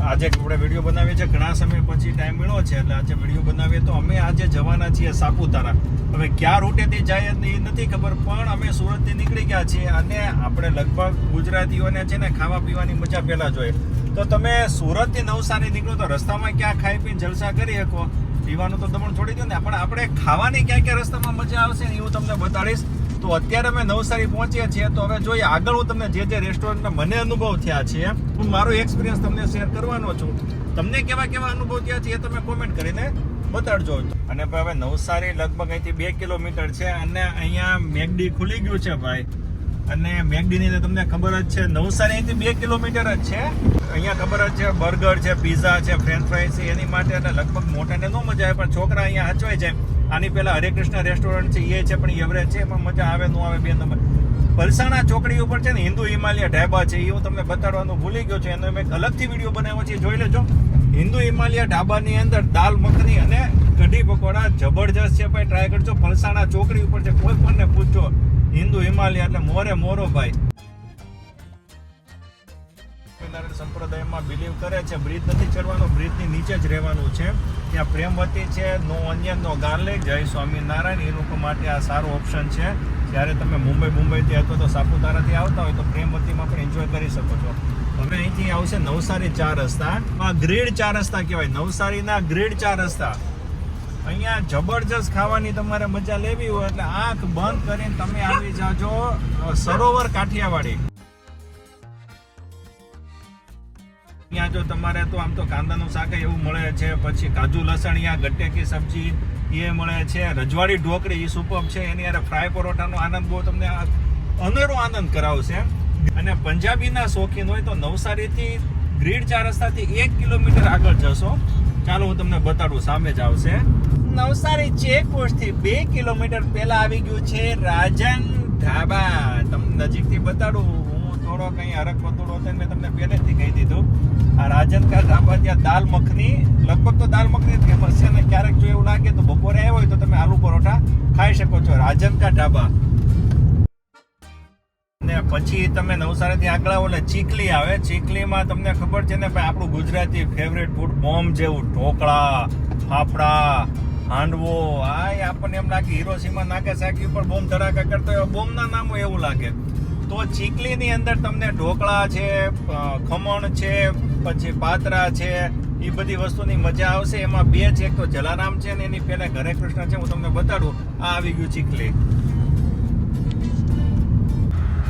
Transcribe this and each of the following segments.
આજે આપણે વિડીયો બનાવીએ છીએ, ઘણા સમય પછી ટાઈમ મળ્યો છે એટલે આજે વિડીયો બનાવીએ. તો અમે આજે જવાના છીએ સાપુતારા. હવે ક્યાં રૂટેથી જાય એ નથી ખબર, પણ અમે સુરતથી નીકળી ગયા છીએ અને આપણે લગભગ ગુજરાતીઓને છે ને ખાવા પીવાની મજા પહેલા જોઈએ. તો તમે સુરતથી નવસારી નીકળો તો રસ્તામાં ક્યાં ખાઈ પીને જલસા કરી શકો, પીવાનું તો દમણ છોડી દો ને, પણ આપણે ખાવાની ક્યાં ક્યાં રસ્તામાં મજા આવશે ને એ હું તમને બતાડીશ. તો અત્યારે અમે નવસારી પહોંચ્યા છીએ, તો હવે જોઈએ આગળ હું તમને જે રેસ્ટોરન્ટના મને અનુભવ થયા છે હું મારો એક્સપિરિયન્સ તમને શેર કરવાનો છું. તમને કેવા કેવા અનુભવ થયા છે એ તમે કોમેન્ટ કરીને બતાડજો. અને હવે નવસારી લગભગ અહીંથી 2 કિલોમીટર છે અને અહીંયા મેકડી ખુલી ગયું છે ભાઈ. અને મેકડીની તમને ખબર જ છે, નવસારી અહીંથી 2 કિલોમીટર જ છે. અહીંયા ખબર જ છે બર્ગર છે, પીઝા છે, ફ્રેન્ચ ફ્રાઈઝ છે, એની માટે એટલે લગભગ મોટાને ન મજા આવે, પણ છોકરા અહીંયા હચવાય જાય. આની પહેલા હરે કૃષ્ણ રેસ્ટોરન્ટ છે એ છે, પણ એવરેજ છે, એમાં મજા આવે ન આવે 2 નંબર. પલસાણા ચોકડી ઉપર છે ને હિન્દુ હિમાલય ઢાબા છે, એ હું તમને બતાડવાનું ભૂલી ગયો છું. એનો મેં અલગથી વિડીયો બનાવ્યો છે, જોઈ લેજો. હિન્દુ હિમાલય ઢાબાની અંદર દાલ મખની અને કઢી પકોડા જબરજસ્ત છે ભાઈ, ટ્રાય કરજો. પલસાણા ચોકડી ઉપર છે, કોઈ પણ ને પૂછજો હિન્દુ હિમાલય એટલે મોરે મોરો ભાઈ. સંપ્રદાયમાં બિલીવ કરે છે બ્રિજ નથી ચડવાનો, બ્રિજની નીચે જ રહેવાનું છે. ત્યાં પ્રેમવતી છે, નો ઓનિયન નો ગાર્લિક, જય સ્વામિનારાયણ, એ લોકો માટે આ સારો ઓપ્શન છે. જ્યારે તમે મુંબઈથી અથવા તો સાપુતારાથી આવતા હોય તો પ્રેમવતીમાં પણ એન્જોય કરી શકો છો. હવે અહીંથી આવશે નવસારી 4 રસ્તા, આ ગ્રીડ 4 રસ્તા કહેવાય, નવસારીના ગ્રીડ 4 રસ્તા. અહીંયા જબરજસ્ત ખાવાની તમારે મજા લેવી હોય એટલે આંખ બંધ કરીને તમે આવી જાજો સરોવર કાઠિયાવાડી. અહીંયા જો તમારે તો આમ તો કાંદાનું શાક એવું મળે છે, પછી કાજુ લસણિયા ગટ્ટેકી સબ્જી એ મળે છે, રજવાડી ઢોકળી એ સુપર છે, એની યારે ફ્રાય પરોઠાનો આનંદ બહુ તમને અનેરો આનંદ કરાવશે. અને પંજાબીના શોખીન હોય તો નવસારીથી ગ્રીડ 4 રસ્તાથી 1 કિલોમીટર આગળ જશો, ચાલો હું તમને બતાડું, સામે જ આવશે. નવસારી ચેકપોસ્ટથી 2 કિલોમીટર પહેલા આવી ગયું છે રાજન ઢાબા. તમને નજીકથી બતાડું, હું થોડો કઈ હરક પતોડો હતો મેં તમને પહેલેથી કહી દીધું. આ રાજન કા ઢાબા, ત્યાં દાલ મખની, લગભગ તો દાલ મખની ફેમસ છે ને ક્યારેક જો એવું લાગે તો બપોરે આવ્યો હોય તો તમે આલુ પરોઠા ખાઈ શકો છો, રાજન કા ઢાબા. ને પછી તમે નવસારીથી આગળ આવો એટલે ચીખલી આવે. ચીખલીમાં તમને ખબર છે ને ભાઈ આપણું ગુજરાતી ફેવરેટ ફૂડ બોમ્બ જેવું, ઢોકળા, ફાફડા, હાંડવો. આ આપણને એમ લાગે હિરોશીમા નાગાસાકી ઉપર બોમ્બ ધડાકા કરતો હોય, બોમ્બના નામો એવું લાગે. તો ચીખલીની અંદર તમને ઢોકળા છે, ખમણ છે, પછી પાતરા છે, એ બધી વસ્તુની મજા આવશે. એમાં 2 છે, એક તો જલારામ છે ને એની પહેલા હરે કૃષ્ણ છે. હું તમને બતાડું, આ આવી ગયું ચીખલી.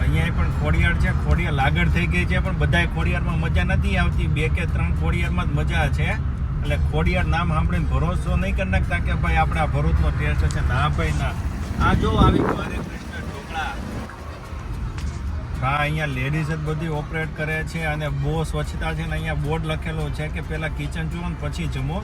અહીંયા પણ ખોડિયાર છે, ખોડિયાર લાગડ થઈ ગઈ છે, પણ બધાય ખોડિયારમાં મજા નથી આવતી, 2 કે 3 ખોડિયારમાં જ મજા છે. એટલે ખોડિયાર નામ સાંભળીને ભરોસો નહીં કરી નાખતા કે ભાઈ આપણા ભરૂચનો ટેસ્ટ છે. ના ભાઈ ના. આ જો આવી ગયું હરે કૃષ્ણ ઢોકળા. હા, અહીંયા લેડીઝ જ બધી ઓપરેટ કરે છે અને બહુ સ્વચ્છતા છે ને અહીંયા બોર્ડ લખેલું છે કે પહેલા કિચન જુઓ ને પછી જમો,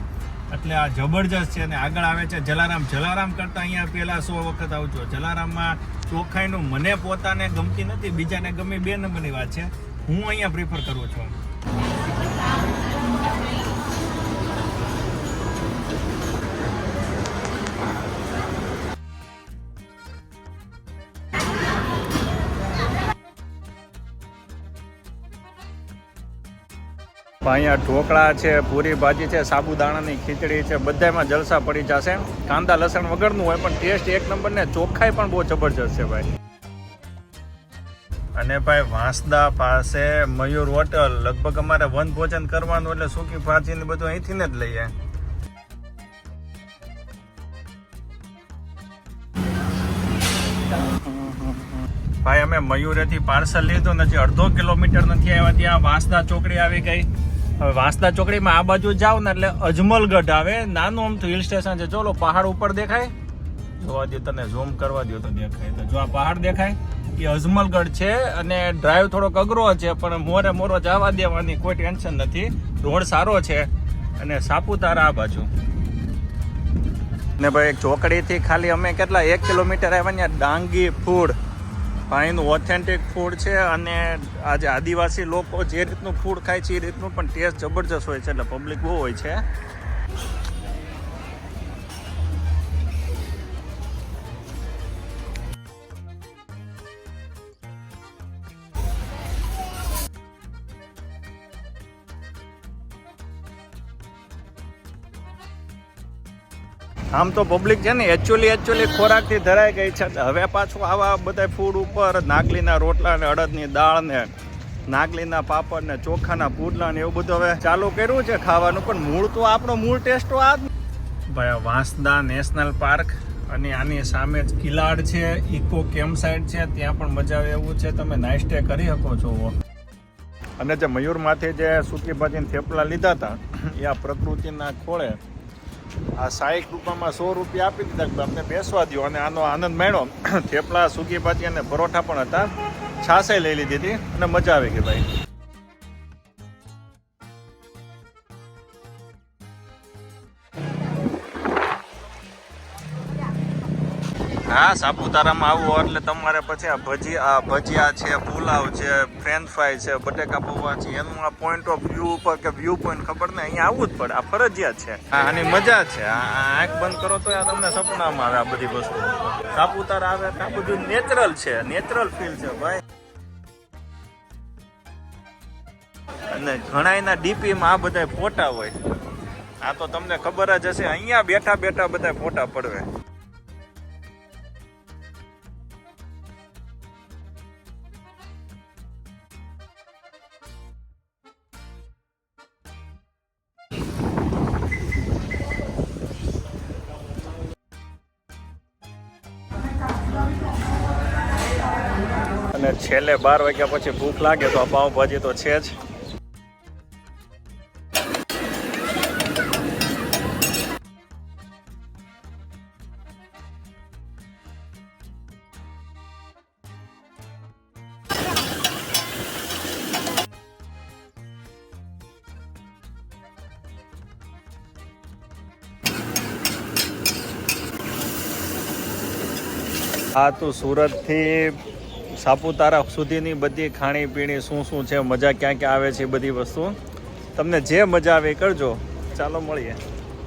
એટલે આ જબરજસ્ત છે. અને આગળ આવે છે જલારામ. જલારામ કરતા અહીંયા પહેલા 100 વખત આવજો. જલારામમાં ચોખાઈનું મને પોતાને ગમતી નથી, બીજાને ગમે 2 નંબરની વાત છે. હું અહીંયા પ્રિફર કરું છું. અહીંયા ઢોકળા છે, પૂરી ભાજી છે, સાબુદાણાની ખીચડી છે, બધામાં જલસા પડી જશે. કાંદા લસણ વગરનું હોય પણ ટેસ્ટ 1 નંબર ને ચોખ્ખાઈ પણ બહુ જબરજસ્ત છે ભાઈ. અને ભાઈ વાંસદા પાસે મયુર હોટલ, લગભગ અમારે વન ભોજન કરવાનું એટલે સૂકી ભાજી ને બધું અહીંથી ને જ લઈએ. ભાઈ અમે મયુરેથી પાર્સલ લીધું ને હજી 1/2 કિલોમીટર નથી આવ્યા ત્યાં વાંસદા ચોકડી આવી ગઈ. હવે વાંસદા ચોકડીમાં આ બાજુ જાવ ને એટલે અજમલગઢ આવે, નાનું આમથું હિલ સ્ટેશન છે. ચલો પહાડ ઉપર દેખાય, જોવા દો, તને ઝૂમ કરવા દો તો દેખાય. તો જો આ પહાડ દેખાય એ અજમલગઢ છે અને ડ્રાઈવ થોડોક અઘરો છે, પણ મોરે મોરો જવા દેવાની કોઈ ટેન્શન નથી, રોડ સારો છે. અને સાપુતારા આ બાજુ ને ભાઈ ચોકડીથી ખાલી અમે કેટલા 1 કિલોમીટર આવ્યા, ત્યાં ડાંગી ફૂડ અહીંનું ઓથેન્ટિક ફૂડ છે. અને આજે આદિવાસી લોકો જે રીતનું ફૂડ ખાય છે એ રીતનું પણ ટેસ્ટ જબરજસ્ત હોય છે, એટલે પબ્લિક બહુ હોય છે. આમ તો પબ્લિક છે ને એકચ્યુઅલી ખોરાકથી ધરાઈ ગઈ છે. હવે પાછું આવા બધા ફૂડ ઉપર નાગલીના રોટલા ને અડદની દાળ ને નાગલીના પાપડ ને ચોખાના પુડલા ને એવું બધું હવે ચાલુ કર્યું છે ખાવાનું. પણ મૂળ ટેસ્ટ તો આ જ. ભાઈ વાંસદા નેશનલ પાર્ક અને આની સામે જ કિલાડ છે, ઇકો કેમ્પ સાઇટ છે, ત્યાં પણ મજા આવે એવું છે. તમે નાઇટ સ્ટે કરી શકો છો. અને જે મયુરમાંથી જે સૂકી ભાજીના થેપલા લીધા હતા એ આ પ્રકૃતિના ખોળે આ 60 રૂપિયામાં 100 રૂપિયા આપી દીધા કે અમને બેસવા દો અને આનો આનંદ માણ્યો. થેપલા, સૂકી ભાજી અને પરોઠા પણ હતા. છાશે લઈ લીધી હતી અને મજા આવી ગઈ ભાઈ. હા, સાપુતારામાં આવવું એટલે તમારે પછી આ ભજીયા છે, પુલાવ છે, ફ્રેન્ચ ફ્રાય છે, બટેકા પૌવા છે, એનું આ પોઈન્ટ ઓફ વ્યૂ ઉપર કે વ્યૂ પોઈન્ટ ખબર ને અહીંયા આવવું જ પડે. આ ફરજિયાત છે. આની મજા છે. આંખ બંધ કરો તો આ તમને સપનામાં આવે આ બધી વસ્તુ. સાપુતારા આવે આ બધું નેચરલ છે, નેચરલ ફીલ છે ભાઈ. અને ઘણા એના ડીપીમાં આ બધા ફોટા હોય. આ તો તમને ખબર જ હશે. અહીંયા બેઠા બેઠા બધા ફોટા પડવે. અને છેલ્લે 12 વાગ્યા પછી ભૂખ લાગે તો આ પાઉંભાજી તો છે જ. આ તો સુરતથી સાપુતારા સુધીની બધી ખાણીપીણી શું છે, મજા ક્યાં ક્યાં આવે છે, બધી વસ્તુ તમને જે મજા આવે એ કરજો. ચાલો મળીએ.